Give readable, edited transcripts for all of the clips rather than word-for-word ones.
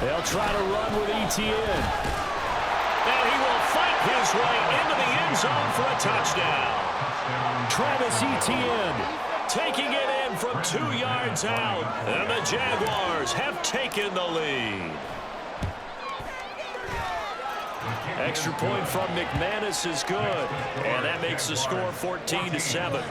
They'll try to run with ETN. And he will fight his way into the end zone for a touchdown. Travis Etienne taking it in from 2 yards out. And the Jaguars have taken the lead. Extra point from McManus is good. And that makes the score 14-7.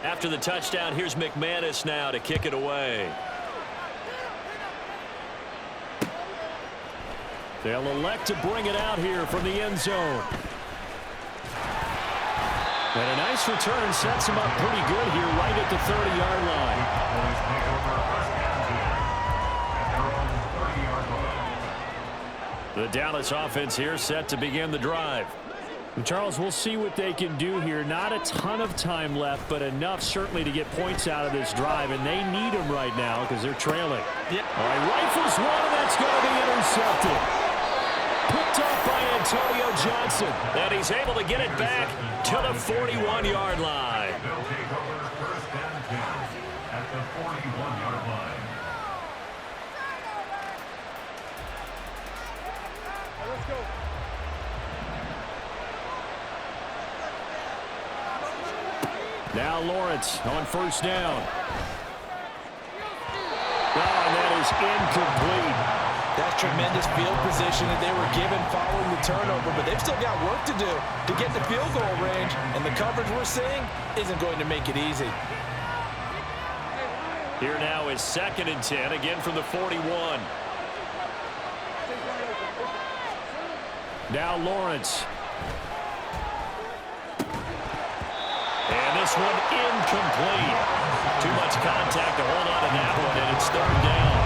After the touchdown, here's McManus now to kick it away. They'll elect to bring it out here from the end zone. And a nice return sets him up pretty good here right at the 30-yard line. The Dallas offense here set to begin the drive. And Charles, we'll see what they can do here. Not a ton of time left, but enough certainly to get points out of this drive, and they need them right now because they're trailing. Yep. All right, rifles one, and that's going to be intercepted. Picked up by Antonio Johnson. And he's able to get it back to the 41-yard line. They'll take over first and 10 at the 41-yard line. Let's go. Now Lawrence on first down. Oh, and that is incomplete. That's tremendous field position that they were given following the turnover, but they've still got work to do to get the field goal range, and the coverage we're seeing isn't going to make it easy. Here now is 2nd and 10, again from the 41. Now Lawrence. And this one incomplete. Too much contact to hold on to that one, and it's 3rd down.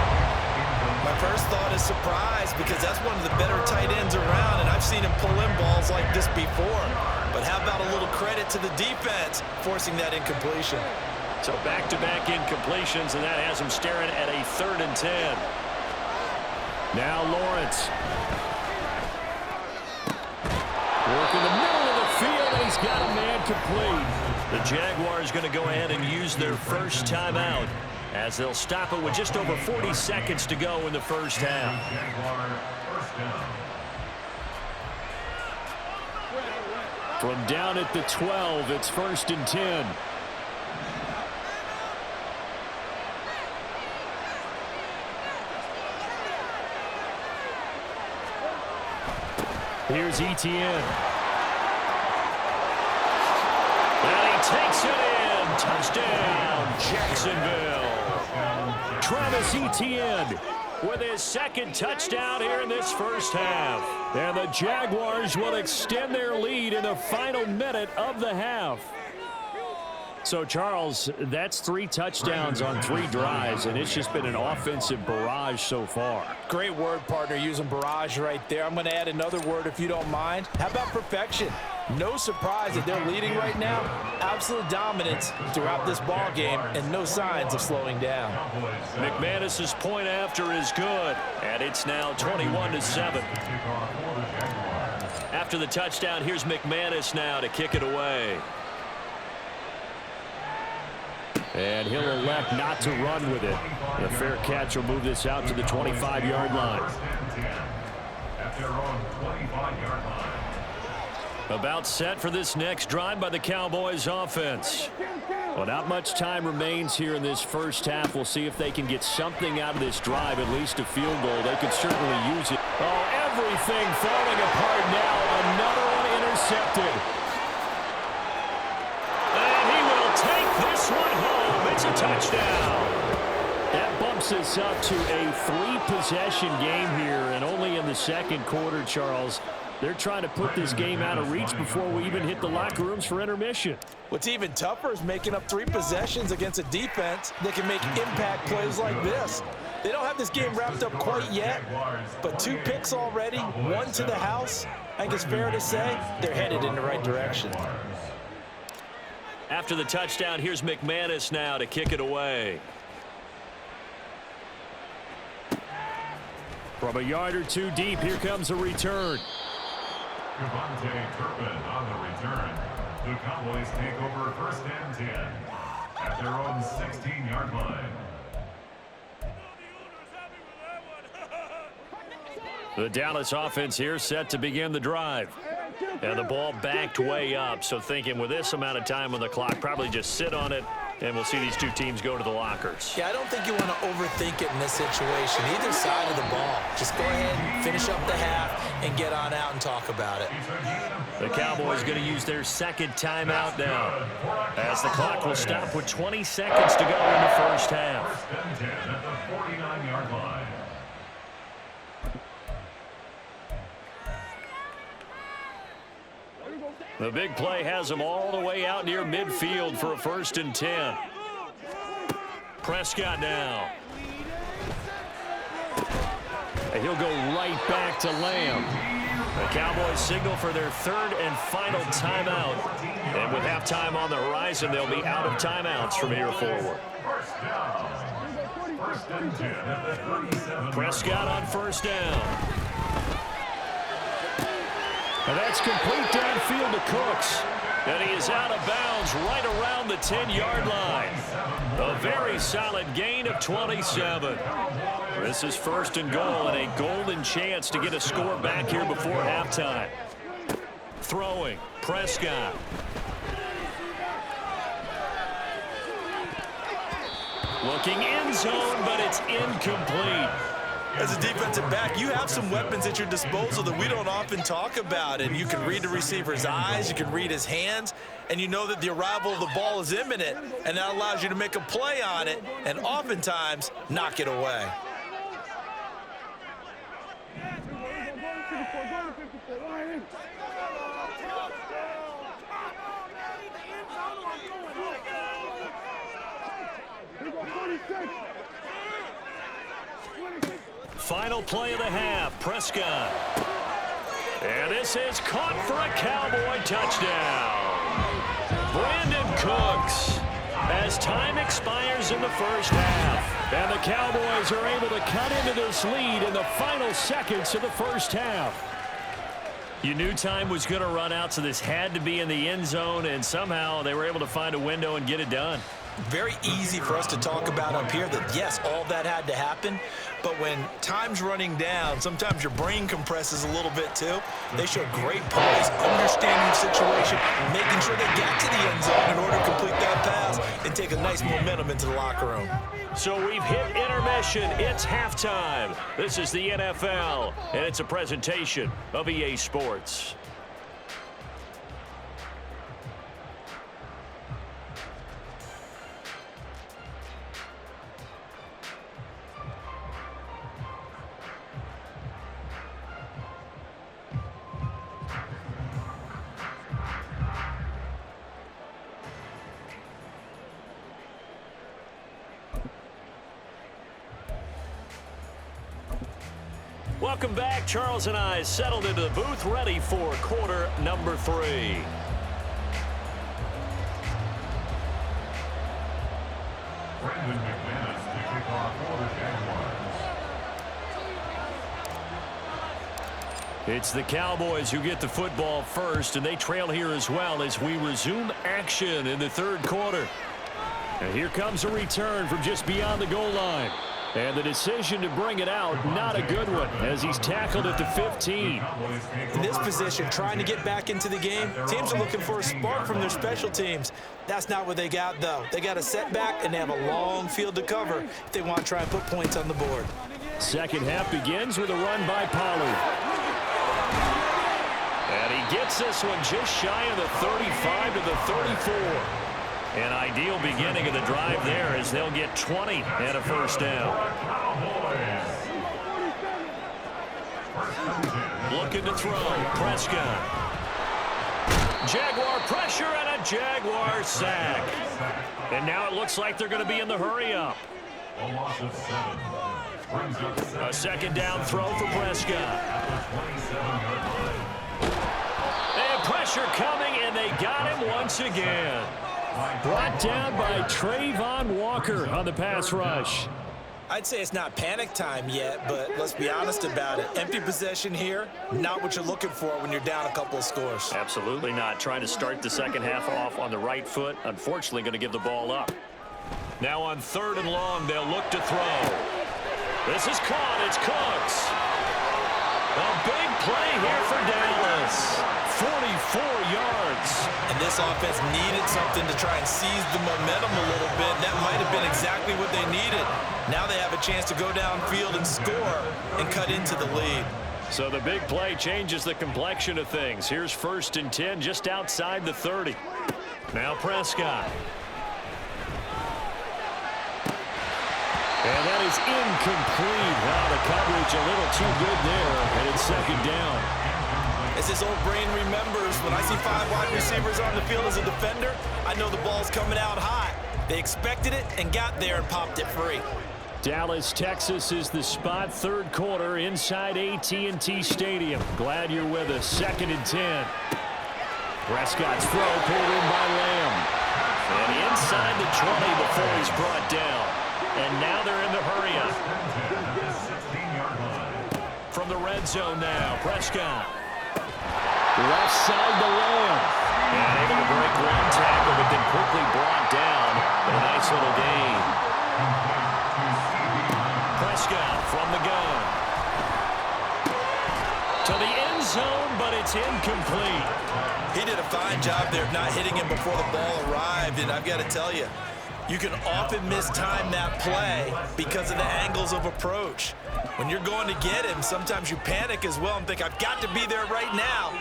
My first thought is surprise because that's one of the better tight ends around, and I've seen him pull in balls like this before. But how about a little credit to the defense forcing that incompletion? So back-to-back incompletions, and that has him staring at a 3rd and 10. Now Lawrence. Work in the middle of the field, and he's got a man complete. The Jaguars going to go ahead and use their first timeout as they'll stop it with just over 40 seconds to go in the first half. From down at the 12, it's 1st and 10. Here's Etienne. And he takes it in. Touchdown, Jacksonville. Travis Etienne with his 2nd touchdown here in this first half. And the Jaguars will extend their lead in the final minute of the half. So, Charles, that's 3 touchdowns on 3 drives, and it's just been an offensive barrage so far. Great word, partner, using barrage right there. I'm going to add another word if you don't mind. How about perfection? No surprise that they're leading right now. Absolute dominance throughout this ball game and no signs of slowing down. McManus's point after is good, and it's now 21-7. After the touchdown, here's McManus now to kick it away. And he'll elect not to run with it. A fair catch will move this out to the 25-yard line. About set for this next drive by the Cowboys offense. Well, not much time remains here in this first half. We'll see if they can get something out of this drive, at least a field goal. They could certainly use it. Oh, everything falling apart now. Another one intercepted. And he will take this one home. It's a touchdown. That bumps us up to a 3-possession game here, and only in the second quarter, Charles. They're trying to put this game out of reach before we even hit the locker rooms for intermission. What's even tougher is making up 3 possessions against a defense that can make impact plays like this. They don't have this game wrapped up quite yet, but 2 picks already, 1 to the house. I think it's fair to say they're headed in the right direction. After the touchdown, here's McManus now to kick it away. From a yard or 2 deep, here comes a return. On the return, the Cowboys take over first and 10 at their own 16-yard line. The Dallas offense here set to begin the drive. And the ball backed way up, so thinking with this amount of time on the clock, probably just sit on it, and we'll see these two teams go to the lockers. Yeah, I don't think you want to overthink it in this situation. Either side of the ball. Just go ahead, finish up the half, and get on out and talk about it. The Cowboys going to use their second timeout now, as the clock will stop with 20 seconds to go in the first half. First and 10 at the 49-yard line. The big play has him all the way out near midfield for a first and 10. Prescott now. And he'll go right back to Lamb. The Cowboys signal for their third and final timeout. And with halftime on the horizon, they'll be out of timeouts from here forward. First and 10 at the 37. Prescott on first down. And that's complete downfield to Cooks. And he is out of bounds right around the 10-yard line. A very solid gain of 27. This is first and goal and a golden chance to get a score back here before halftime. Throwing, Prescott. Looking end zone, but it's incomplete. As a defensive back, you have some weapons at your disposal that we don't often talk about. And you can read the receiver's eyes, you can read his hands, and you know that the arrival of the ball is imminent, and that allows you to make a play on it and oftentimes knock it away. Final play of the half, Prescott. And this is caught for a Cowboy touchdown. Brandon Cooks, as time expires in the first half. And the Cowboys are able to cut into this lead in the final seconds of the first half. You knew time was going to run out, so this had to be in the end zone, and somehow they were able to find a window and get it done. Very easy for us to talk about up here that, yes, all that had to happen. But when time's running down, sometimes your brain compresses a little bit too. They showed great poise, understanding the situation, making sure they got to the end zone in order to complete that pass and take a nice momentum into the locker room. So we've hit intermission. It's halftime. This is the NFL, and it's a presentation of EA Sports. Welcome back. Charles and I settled into the booth, ready for quarter number 3. Brandon McManus to kick off for the Jaguars. It's the Cowboys who get the football first, and they trail here as well as we resume action in the third quarter. And here comes a return from just beyond the goal line. And the decision to bring it out, not a good one, as he's tackled at the 15. In this position, trying to get back into the game, teams are looking for a spark from their special teams. That's not what they got, though. They got a setback, and they have a long field to cover if they want to try and put points on the board. Second half begins with a run by Pollard. And he gets this one just shy of the 35 to the 34. An ideal beginning of the drive there as they'll get 20 and a first down. Looking to throw, Prescott. Jaguar pressure and a Jaguar sack. And now it looks like they're going to be in the hurry-up. A second down throw for Prescott. And pressure coming, and they got him once again. Brought down by Trayvon Walker on the pass rush. I'd say it's not panic time yet, but let's be honest about it. Empty possession here, not what you're looking for when you're down a couple of scores. Absolutely not. Trying to start the second half off on the right foot. Unfortunately, going to give the ball up. Now on 3rd and long, they'll look to throw. This is caught. It's Cooks. A big play here for Dallas. 44 yards. And this offense needed something to try and seize the momentum a little bit. That might have been exactly what they needed. Now they have a chance to go downfield and score and cut into the lead. So the big play changes the complexion of things. Here's 1st and 10 just outside the 30. Now Prescott. And that is incomplete. Wow, the coverage a little too good there, and it's 2nd down. As this old brain remembers, when I see 5 wide receivers on the field as a defender, I know the ball's coming out hot. They expected it and got there and popped it free. Dallas, Texas is the spot. 3rd quarter inside AT&T Stadium. Glad you're with us. 2nd and 10. Prescott's throw pulled in by Lamb. And inside the 20 before he's brought down. And now they're in the hurry-up. From the red zone now, Prescott. Left side to Lamb. And able to break one tackle, but then quickly brought down. But a nice little gain. Prescott from the gun. To the end zone, but it's incomplete. He did a fine job there of not hitting him before the ball arrived. And I've got to tell you, you can often mistime that play because of the angles of approach. When you're going to get him, sometimes you panic as well and think, I've got to be there right now.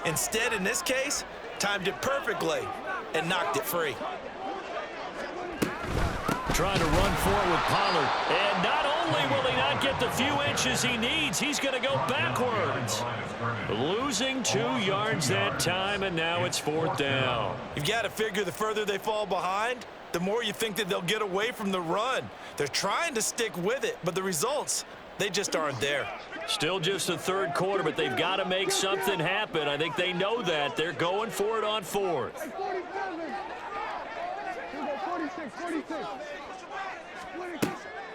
Instead, in this case, timed it perfectly and knocked it free. Trying to run forward with Pollard. And not only will he not get the few inches he needs, he's going to go backwards. Losing 2 yards that time, and now it's 4th down. You've got to figure the further they fall behind, the more you think that they'll get away from the run. They're trying to stick with it, but the results, they just aren't there. Still just the 3rd quarter, but they've got to make something happen. I think they know that. They're going for it on 4th.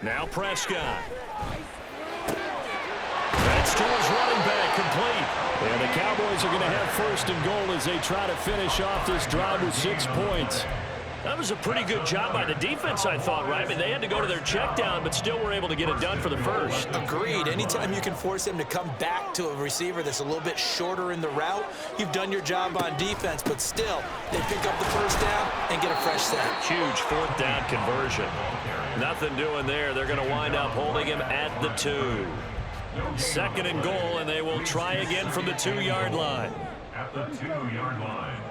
Now Prescott. That's to his running back, complete. And the Cowboys are going to have 1st and goal as they try to finish off this drive with 6 points. That was a pretty good job by the defense, I thought, right? I mean, they had to go to their check down, but still were able to get it done for the 1st. Agreed. Anytime you can force him to come back to a receiver that's a little bit shorter in the route, you've done your job on defense, but still, they pick up the 1st down and get a fresh set. Huge 4th down conversion. Nothing doing there. They're going to wind up holding him at the 2. 2nd and goal, and they will try again from the 2-yard line. At the 2-yard line.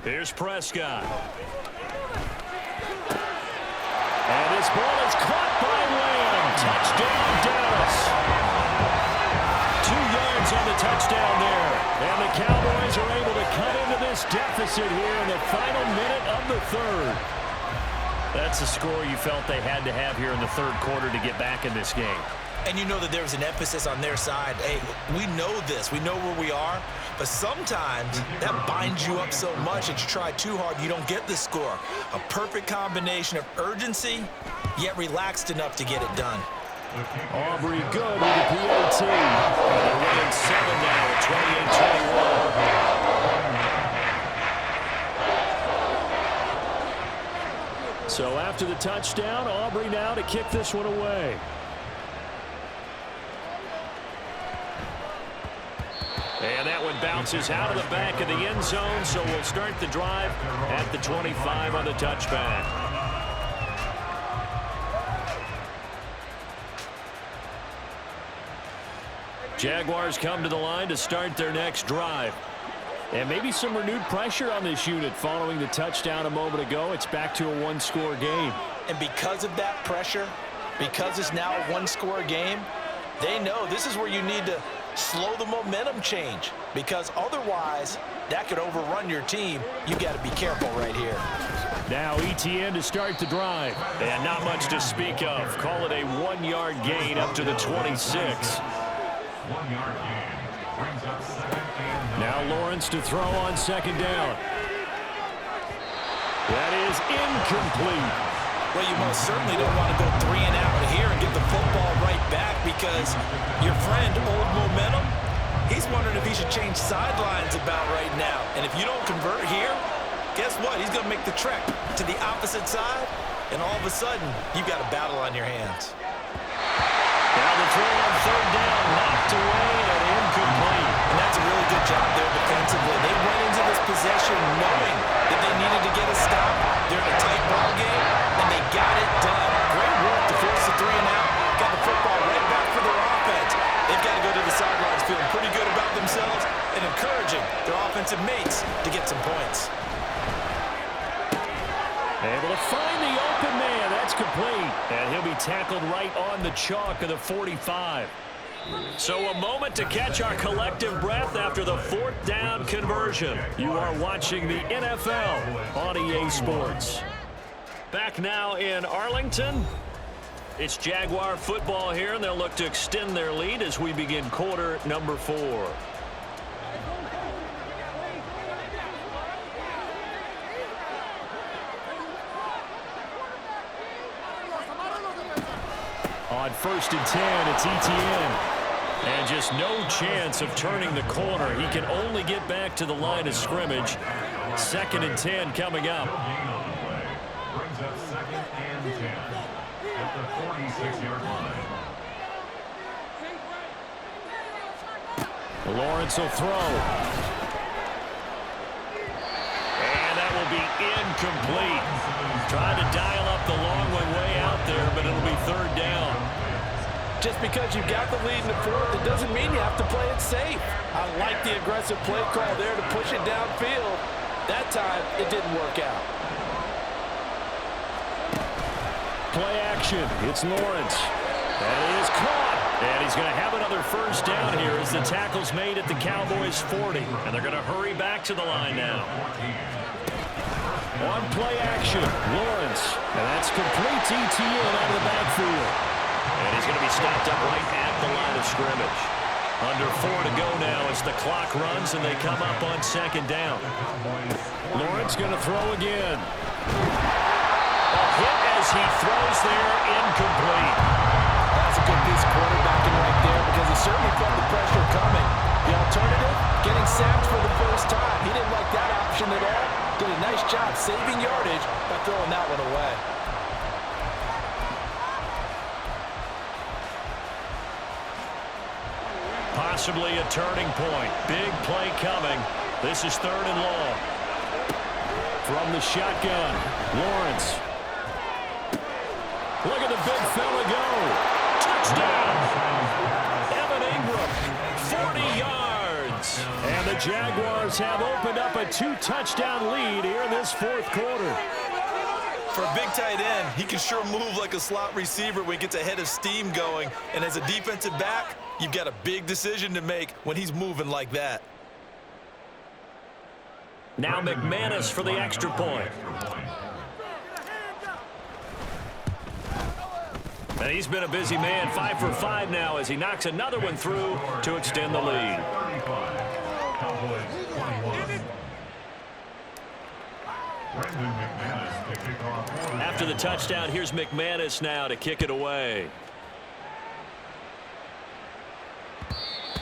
Here's Prescott. And this ball is caught by Lamb. Touchdown, Dallas. 2 yards on the touchdown there. And the Cowboys are able to cut into this deficit here in the final minute of the 3rd. That's a score you felt they had to have here in the 3rd quarter to get back in this game. And you know that there's an emphasis on their side. Hey, we know this. We know where we are. But sometimes that binds you up so much that you try too hard, you don't get the score. A perfect combination of urgency, yet relaxed enough to get it done. Aubrey good with the PAT. They're winning 7 now at 28-21. So after the touchdown, Aubrey now to kick this one away. And that one bounces out of the back of the end zone, so we'll start the drive at the 25 on the touchback. Jaguars come to the line to start their next drive. And maybe some renewed pressure on this unit following the touchdown a moment ago. It's back to a 1-score game. And because of that pressure, because it's now a 1-score game, they know this is where you need to slow the momentum change, because otherwise that could overrun your team. You got to be careful right here. Now ETN to start the drive, and not much to speak of. Call it a 1-yard gain up to the 26. 1-yard gain brings up 2nd and 9. Now Lawrence to throw on 2nd down. That is incomplete. Well, you most certainly don't want to go 3 and out here and get the football right back, because your friend, Old Momentum, he's wondering if he should change sidelines about right now. And if you don't convert here, guess what? He's going to make the trek to the opposite side, and all of a sudden, you've got a battle on your hands. Now the throw on third down, knocked away and incomplete. And that's a really good job there defensively. They went into this possession knowing that they needed to get a stop. They're in a tight ball game, and they got it done. Great work to force the 3 and out. Got the football right back for their offense. They've got to go to the sidelines feeling pretty good about themselves and encouraging their offensive mates to get some points. Able to find the open man. That's complete. And he'll be tackled right on the chalk of the 45. So a moment to catch our collective breath after the 4th down conversion. You are watching the NFL on EA Sports. Back now in Arlington. It's Jaguar football here, and they'll look to extend their lead as we begin quarter number 4. On 1st and 10, it's Etienne. And just no chance of turning the corner. He can only get back to the line of scrimmage. 2nd and 10 coming up. Brings up 2nd and 10 at the 46-yard line. Lawrence will throw. And that will be incomplete. Trying to dial up the long way out there, but it'll be 3rd down. Just because you've got the lead in the 4th, it doesn't mean you have to play it safe. I like the aggressive play call there to push it downfield. That time, it didn't work out. Play action. It's Lawrence. And it is caught. And he's going to have another 1st down here as the tackle's made at the Cowboys' 40. And they're going to hurry back to the line now. On play action, Lawrence. And that's complete to Etienne out of the backfield. And he's going to be stopped up right at the line of scrimmage. Under 4 to go now as the clock runs and they come up on 2nd down. Lawrence going to throw again. A hit as he throws there, incomplete. That's a good piece of quarterbacking right there, because he certainly felt the pressure coming. The alternative, getting sacked for the first time. He didn't like that option at all. Did a nice job saving yardage by throwing that one away. Possibly a turning point. Big play coming. This is 3rd and long. From the shotgun, Lawrence. Look at the big fella go. Touchdown. Evan Ingram, 40 yards. And the Jaguars have opened up a 2-touchdown lead here in this 4th quarter. For a big tight end, he can sure move like a slot receiver when he gets a head of steam going. And as a defensive back, you've got a big decision to make when he's moving like that. Now McManus for the extra point. And he's been a busy man, 5 for 5 now as he knocks another one through to extend the lead. After the touchdown, here's McManus now to kick it away.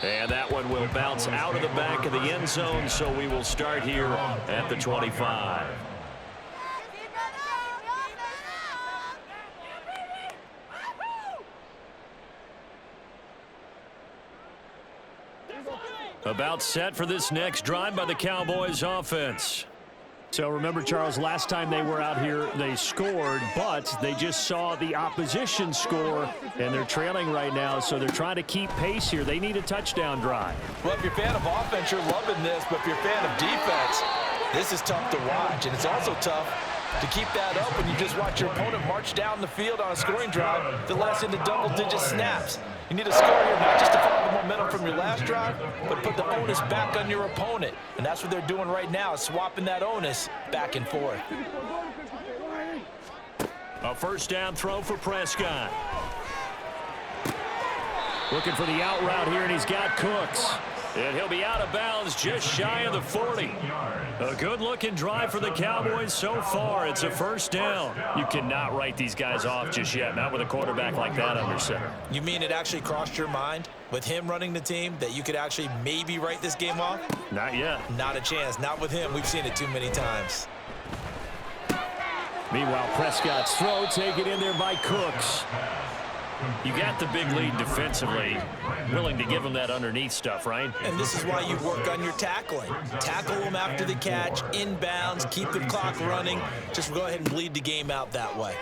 And that one will bounce out of the back of the end zone, so we will start here at the 25. About set for this next drive by the Cowboys offense. So remember, Charles, last time they were out here, they scored, but they just saw the opposition score, and they're trailing right now, so they're trying to keep pace here. They need a touchdown drive. Well, if you're a fan of offense, you're loving this, but if you're a fan of defense, this is tough to watch, and it's also tough to keep that up when you just watch your opponent march down the field on a scoring drive that lasts into double-digit snaps. You need to score here not just to follow the momentum from your last drive, but put the onus back on your opponent. And that's what they're doing right now, is swapping that onus back and forth. A 1st down throw for Prescott. Looking for the out route here, and he's got Cooks. And he'll be out of bounds just shy of the 40. A good-looking drive for the Cowboys so far. It's a first down. You cannot write these guys off just yet, not with a quarterback like that under center. You mean it actually crossed your mind with him running the team that you could actually maybe write this game off? Not yet. Not a chance. Not with him. We've seen it too many times. Meanwhile, Prescott's throw taken in there by Cooks. You got the big lead defensively. Willing to give him that underneath stuff, right? And this is why you work on your tackling. Tackle them after the catch, inbounds, keep the clock running. Just go ahead and bleed the game out that way.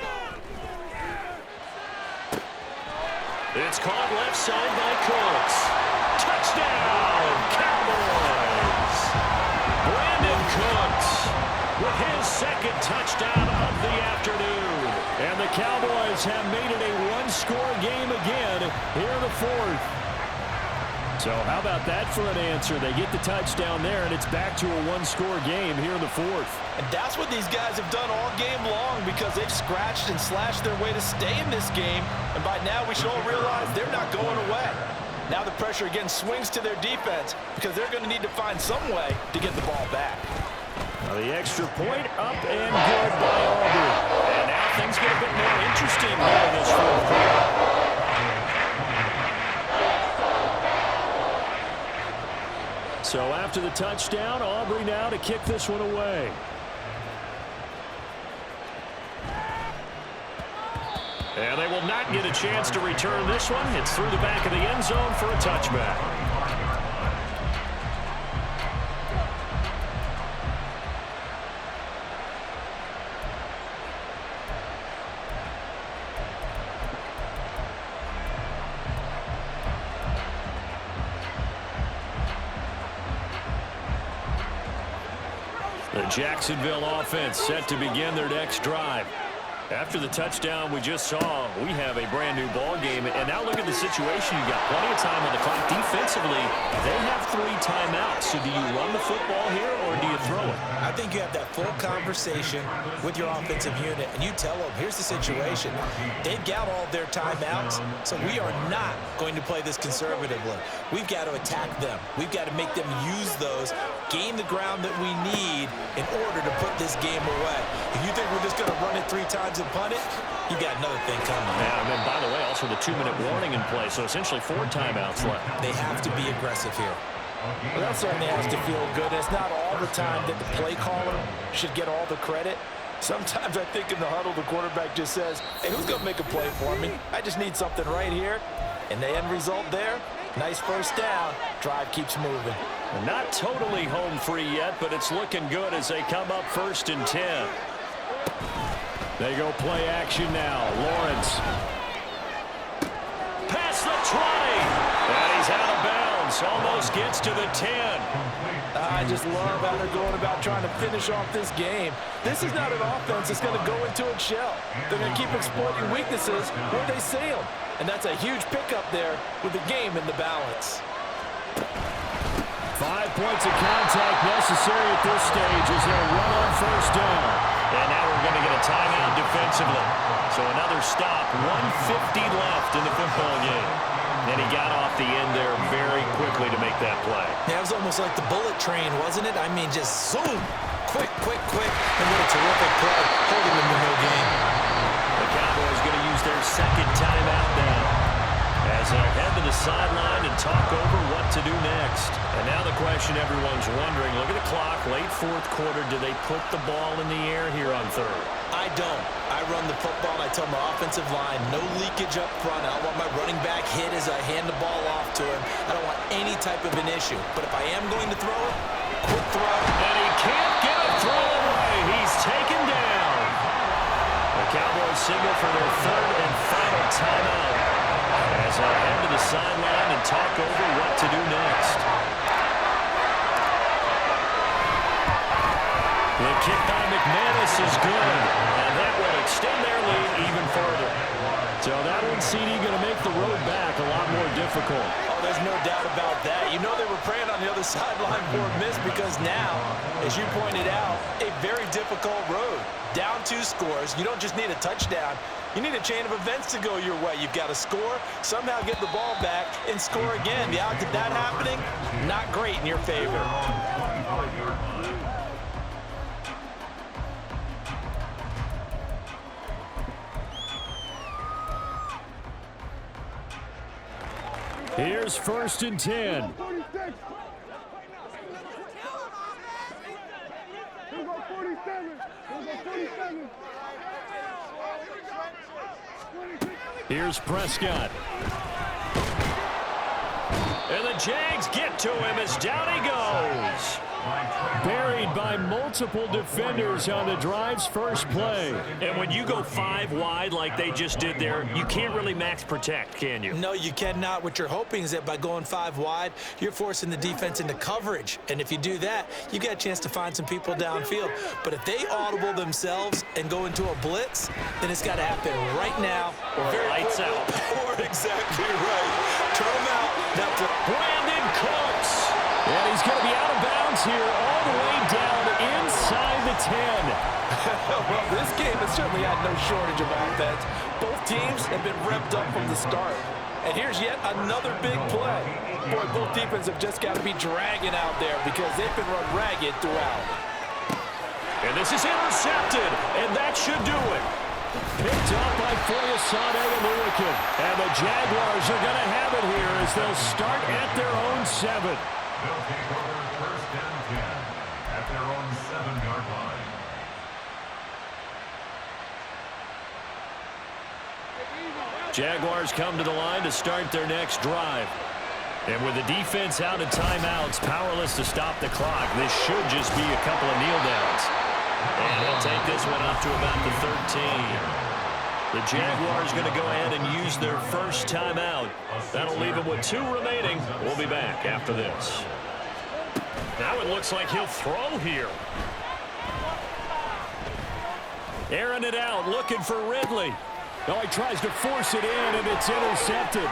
It's caught left side by Cooks. Touchdown, Cowboys! Brandon Cooks with his second touchdown of the afternoon. And the Cowboys have made it a one-score game again here in the fourth. So how about that for an answer? They get the touchdown there, and it's back to a one-score game here in the fourth. And that's what these guys have done all game long because they've scratched and slashed their way to stay in this game. And by now, we should all realize they're not going away. Now the pressure again swings to their defense because they're going to need to find some way to get the ball back. The extra point up and good by Aubrey. And now things get a bit more interesting here in this fourth quarter. So after the touchdown, Aubrey now to kick this one away. And they will not get a chance to return this one. It's through the back of the end zone for a touchback. The Jacksonville offense set to begin their next drive. After the touchdown we just saw, we have a brand new ball game. And now look at the situation. You got plenty of time on the clock. Defensively, they have 3 timeouts. So do you run the football here or do you throw it? I think you have that full conversation with your offensive unit, and you tell them, here's the situation. They've got all their timeouts, so we are not going to play this conservatively. We've got to attack them. We've got to make them use those, gain the ground that we need in order to put this game away. If you think we're just going to run it 3 times and punt it, you got another thing coming. Yeah, and then, by the way, also the 2-minute warning in play, so essentially 4 timeouts left. They have to be aggressive here. Well, that certainly has to feel good. It's not all the time that the play caller should get all the credit. Sometimes I think in the huddle, the quarterback just says, hey, who's going to make a play for me? I just need something right here. And the end result there, nice first down. Drive keeps moving. Not totally home free yet, but it's looking good as they come up 1st and 10. They go play action now. Lawrence. Past the 20. And he's out of bounds. Almost gets to the 10. I just love how they're going about trying to finish off this game. This is not an offense that's going to go into its shell. They're going to keep exploiting weaknesses where they see them. And that's a huge pickup there with the game in the balance. 5 points of contact necessary at this stage as they'll run on 1st down. And now we're going to get a timeout defensively. So another stop, 1:50 left in the football game. And he got off the end there very quickly to make that play. Yeah, it was almost like the bullet train, wasn't it? I mean, just zoom. Quick, quick, quick. And what a terrific play. Holding them in no game. The Cowboys going to use their 2nd timeout now as they head to the sideline and talk over what to do next. And now the question everyone's wondering, look at the clock, late 4th quarter, do they put the ball in the air here on 3rd? I don't. I run the football, and I tell my offensive line, no leakage up front. I don't want my running back hit as I hand the ball off to him. I don't want any type of an issue. But if I am going to throw it, quick throw. And he can't get a throw away. He's taken down. The Cowboys signal for their 3rd and final timeout as they head to the sideline and talk over what to do next. The kick by McManus is good, and that will extend their lead even further. So that one, CD, going to make the road back a lot more difficult. Oh, there's no doubt about that. You know they were praying on the other sideline for a miss because now, as you pointed out, a very difficult road. Down 2 scores. You don't just need a touchdown. You need a chain of events to go your way. You've got to score, somehow get the ball back, and score again. The odds of that happening, not great in your favor. Here's 1st and 10. Here's Prescott. And the Jags get to him as down he goes. Buried by multiple defenders on the drive's first play. And when you go 5 wide like they just did there, you can't really max protect, can you? No, you cannot. What you're hoping is that by going 5 wide, you're forcing the defense into coverage. And if you do that, you get a chance to find some people downfield. But if they audible themselves and go into a blitz, then it's got to happen right now. Or lights out. Or exactly right. Turn them out. Now to Brandon Cooks. And he's going to be out of bounds here all the way down inside the 10. Well, this game has certainly had no shortage of offense. Both teams have been revved up from the start. And here's yet another big play. Boy, both defenses have just got to be dragging out there because they've been run ragged throughout. And this is intercepted, and that should do it. Picked up by Foyesade and Lurican. And the Jaguars are going to have it here as they'll start at their own 7. They'll take over 1st and 10 at their own 7-yard line. Jaguars come to the line to start their next drive. And with the defense out of timeouts, powerless to stop the clock, this should just be a couple of kneel downs. And they'll take this one up to about the 13. The Jaguars going to go ahead and use their first timeout. That'll leave them with 2 remaining. We'll be back after this. Now it looks like he'll throw here. Airing it out, looking for Ridley. Oh, he tries to force it in, and it's intercepted.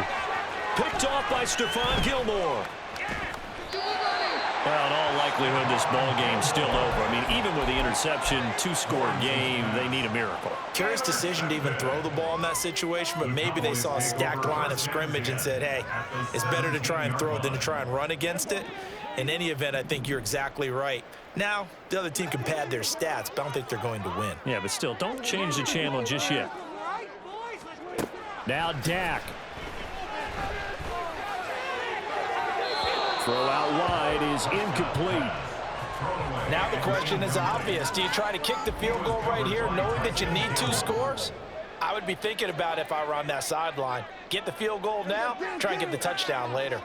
Picked off by Stephon Gilmore. Well, in all likelihood, this ball game's still over. I mean, even with the interception, 2-score game, they need a miracle. Curious decision to even throw the ball in that situation, but maybe they saw a stacked line of scrimmage and said, hey, it's better to try and throw it than to try and run against it. In any event, I think you're exactly right. Now, the other team can pad their stats, but I don't think they're going to win. Yeah, but still, don't change the channel just yet. Now Dak. Throw out wide is incomplete. Now the question is obvious. Do you try to kick the field goal right here knowing that you need 2 scores? I would be thinking about it if I were on that sideline. Get the field goal now, try and get the touchdown later.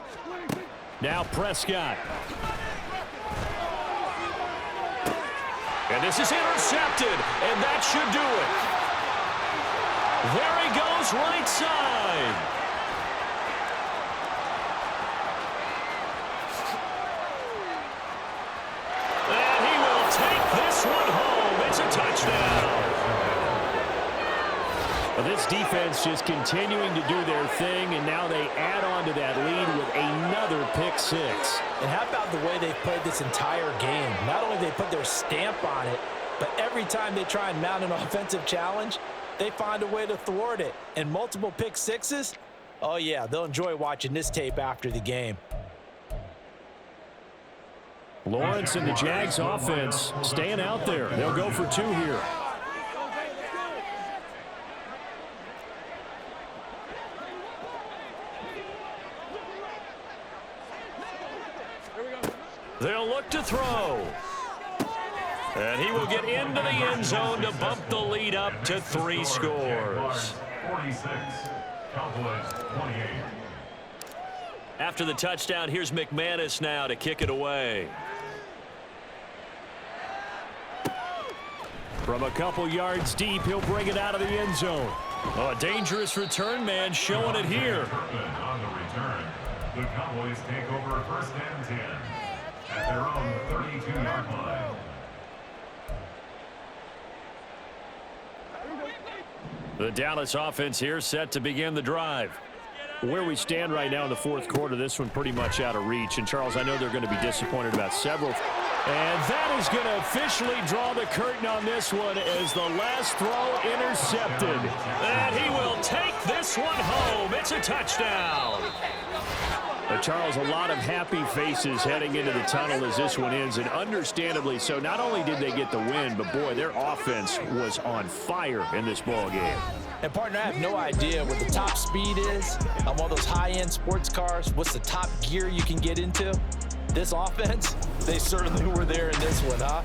Now Prescott. And this is intercepted, and that should do it. There he goes, right side. And he will take this one home. It's a touchdown. Well, this defense just continuing to do their thing, and now they add on to that lead with another pick 6. And how about the way they've played this entire game? Not only they put their stamp on it, but every time they try and mount an offensive challenge, they find a way to thwart it. And multiple pick 6s, oh yeah, they'll enjoy watching this tape after the game. Lawrence and the Jags offense staying out there. They'll go for 2 here. They'll look to throw. And he will get into the end zone to bump the lead up to 3 scores. 46, Cowboys 28. After the touchdown, here's McManus now to kick it away. From a couple yards deep, he'll bring it out of the end zone. Oh, a dangerous return man showing it here. On the return, the Cowboys take over 1st and 10 at their own 32-yard line. The Dallas offense here set to begin the drive. Where we stand right now in the 4th quarter, this one pretty much out of reach. And, Charles, I know they're going to be disappointed about several And that is going to officially draw the curtain on this one as the last throw intercepted. And he will take this one home. It's a touchdown. Charles, a lot of happy faces heading into the tunnel as this one ends, and understandably so. Not only did they get the win, but boy, their offense was on fire in this ball game. And partner, I have no idea what the top speed is on one of those high-end sports cars. What's the top gear you can get into? This offense, they certainly were there in this one, huh?